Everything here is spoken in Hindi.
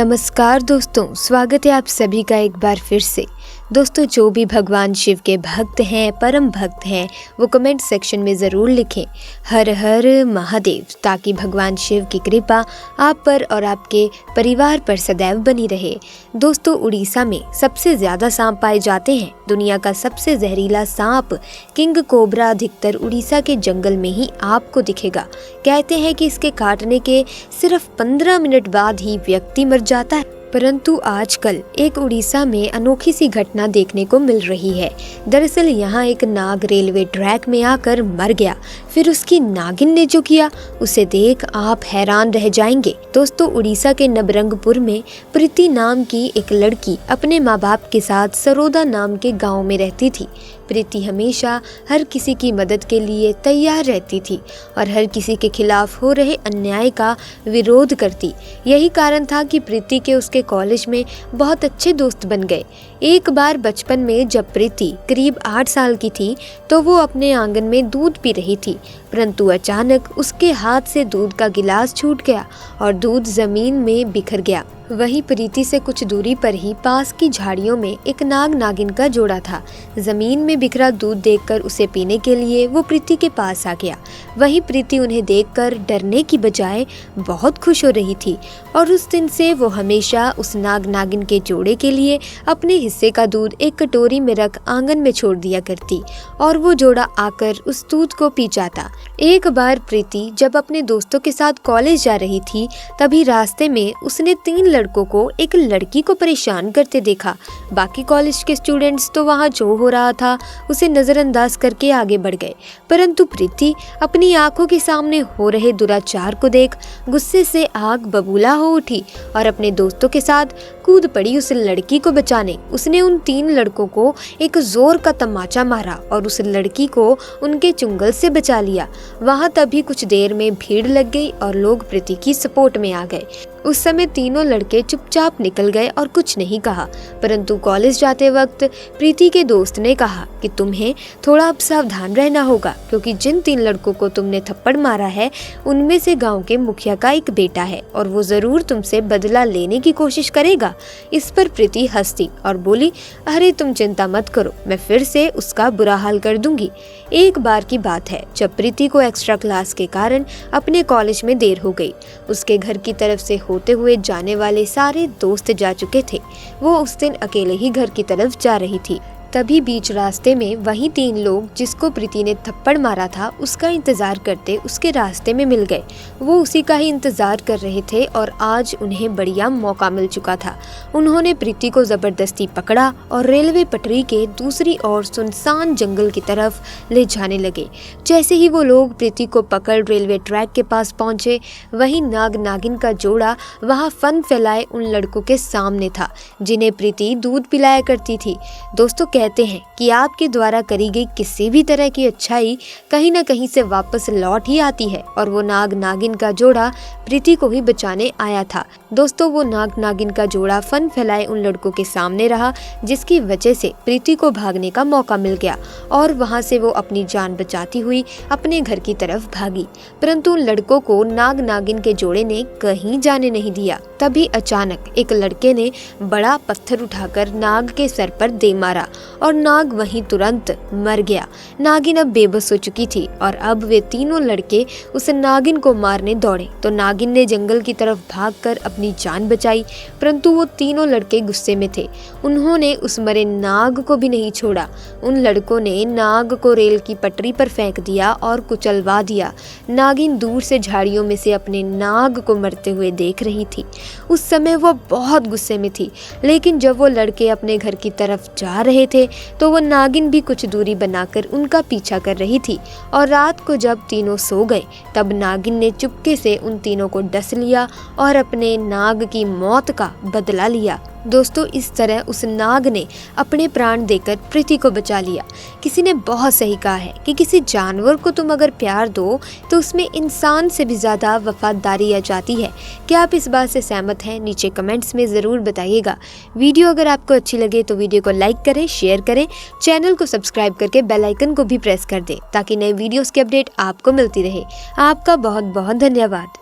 नमस्कार दोस्तों, स्वागत है आप सभी का एक बार फिर से। दोस्तों, जो भी भगवान शिव के भक्त हैं, परम भक्त हैं, वो कमेंट सेक्शन में ज़रूर लिखें हर हर महादेव, ताकि भगवान शिव की कृपा आप पर और आपके परिवार पर सदैव बनी रहे। दोस्तों, उड़ीसा में सबसे ज़्यादा सांप पाए जाते हैं। दुनिया का सबसे जहरीला सांप किंग कोबरा अधिकतर उड़ीसा के जंगल में ही आपको दिखेगा। कहते हैं कि इसके काटने के सिर्फ 15 मिनट बाद ही व्यक्ति मर जाता है। परंतु आजकल एक उड़ीसा में अनोखी सी घटना देखने को मिल रही है। दरअसल यहाँ एक नाग रेलवे ट्रैक में आकर मर गया। फिर उसकी नागिन ने जो किया, उसे देख आप हैरान रह जाएंगे। दोस्तों, उड़ीसा के नबरंगपुर में प्रीति नाम की एक लड़की अपने माँ बाप के साथ सरोदा नाम के गाँव में रहती थी। प्रीति हमेशा हर किसी की मदद के लिए तैयार रहती थी और हर किसी के खिलाफ हो रहे अन्याय का विरोध करती। यही कारण था कि प्रीति के उसके कॉलेज में बहुत अच्छे दोस्त बन गए। एक बार बचपन में जब प्रीति करीब 8 साल की थी तो वो अपने आंगन में दूध पी रही थी, परंतु अचानक उसके हाथ से दूध का गिलास छूट गया और दूध जमीन में बिखर गया। वहीं प्रीति से कुछ दूरी पर ही पास की झाड़ियों में एक नाग नागिन का जोड़ा था। जमीन में बिखरा दूध देखकर उसे पीने के लिए वो प्रीति के पास आ गया। वहीं प्रीति उन्हें देखकर डरने की बजाय बहुत खुश हो रही थी और उस दिन से वो हमेशा उस नाग नागिन के जोड़े के लिए अपने हिस्से का दूध एक कटोरी में रख आंगन में छोड़ दिया करती और वो जोड़ा आकर उस दूध को पी जाता। एक बार प्रीति जब अपने दोस्तों के साथ कॉलेज जा रही थी, तभी रास्ते में उसने 3 लड़कों को एक लड़की को परेशान करते देखा। बाकी कॉलेज के स्टूडेंट्स तो वहाँ जो हो रहा था उसे नजरअंदाज करके आगे बढ़ गए, परंतु प्रीति अपनी आंखों के सामने हो रहे दुराचार को देख गुस्से से आग बबूला हो उठी और अपने दोस्तों के साथ कूद पड़ी उस लड़की को बचाने। उसने उन 3 लड़कों को एक जोर का तमाचा मारा और उस लड़की को उनके चुंगल से बचा लिया। वहाँ तभी कुछ देर में भीड़ लग गई और लोग प्रीति की सपोर्ट में आ गए। उस समय तीनों लड़के चुपचाप निकल गए और कुछ नहीं कहा, परंतु कॉलेज जाते वक्त प्रीति के दोस्त ने कहा कि तुम्हें थोड़ा अब सावधान रहना होगा, क्योंकि जिन 3 लड़कों को तुमने थप्पड़ मारा है उनमें से गांव के मुखिया का एक बेटा है और वो जरूर तुमसे बदला लेने की कोशिश करेगा। इस पर प्रीति हंसी और बोली, अरे तुम चिंता मत करो, मैं फिर से उसका बुरा हाल कर दूंगी। एक बार की बात है जब प्रीति को एक्स्ट्रा क्लास के कारण अपने कॉलेज में देर हो गई। उसके घर की तरफ से होते हुए जाने वाले सारे दोस्त जा चुके थे। वो उस दिन अकेले ही घर की तरफ जा रही थी। तभी बीच रास्ते में वही 3 लोग जिसको प्रीति ने थप्पड़ मारा था उसका इंतजार करते उसके रास्ते में मिल गए। वो उसी का ही इंतजार कर रहे थे और आज उन्हें बढ़िया मौका मिल चुका था। उन्होंने प्रीति को जबरदस्ती पकड़ा और रेलवे पटरी के दूसरी ओर सुनसान जंगल की तरफ ले जाने लगे। जैसे ही वो लोग प्रीति को पकड़ रेलवे ट्रैक के पास पहुंचे, वही नाग नागिन का जोड़ा वहाँ फन फैलाए उन लड़कों के सामने था जिन्हें प्रीति दूध पिलाया करती थी। दोस्तों, कहते हैं कि आपके द्वारा करी गई किसी भी तरह की अच्छाई कहीं न कहीं से वापस लौट ही आती है और वो नाग नागिन का जोड़ा प्रीति को ही बचाने आया था। दोस्तों, वो नाग नागिन का जोड़ा फन फैलाए उन लड़कों के सामने रहा, जिसकी वजह से प्रीति को भागने का मौका मिल गया और वहां से वो अपनी जान बचाती हुई अपने घर की तरफ भागी। परंतु उन लड़कों को नाग नागिन के जोड़े ने कहीं जाने नहीं दिया। तभी अचानक एक लड़के ने बड़ा पत्थर उठाकर नाग के सर पर दे मारा और नाग वहीं तुरंत मर गया। नागिन अब बेबस हो चुकी थी और अब वे तीनों लड़के उस नागिन को मारने दौड़े तो नागिन ने जंगल की तरफ भागकर अपनी जान बचाई, परंतु वो तीनों लड़के गुस्से में थे। उन्होंने उस मरे नाग को भी नहीं छोड़ा। उन लड़कों ने नाग को रेल की पटरी पर फेंक दिया और कुचलवा दिया। नागिन दूर से झाड़ियों में से अपने नाग को मरते हुए देख रही थी। उस समय वो बहुत गुस्से में थी, लेकिन जब वो लड़के अपने घर की तरफ जा रहे थे तो वो नागिन भी कुछ दूरी बनाकर उनका पीछा कर रही थी। और रात को जब तीनों सो गए तब नागिन ने चुपके से उन तीनों को डस लिया और अपने नाग की मौत का बदला लिया। दोस्तों, इस तरह उस नाग ने अपने प्राण देकर प्रीति को बचा लिया। किसी ने बहुत सही कहा है कि किसी जानवर को तुम अगर प्यार दो तो उसमें इंसान से भी ज़्यादा वफादारी आ जाती है। क्या आप इस बात से सहमत हैं? नीचे कमेंट्स में ज़रूर बताइएगा। वीडियो अगर आपको अच्छी लगे तो वीडियो को लाइक करें, शेयर करें, चैनल को सब्सक्राइब करके बेल आइकन को भी प्रेस कर दें ताकि नए वीडियोज़ की अपडेट आपको मिलती रहे। आपका बहुत बहुत धन्यवाद।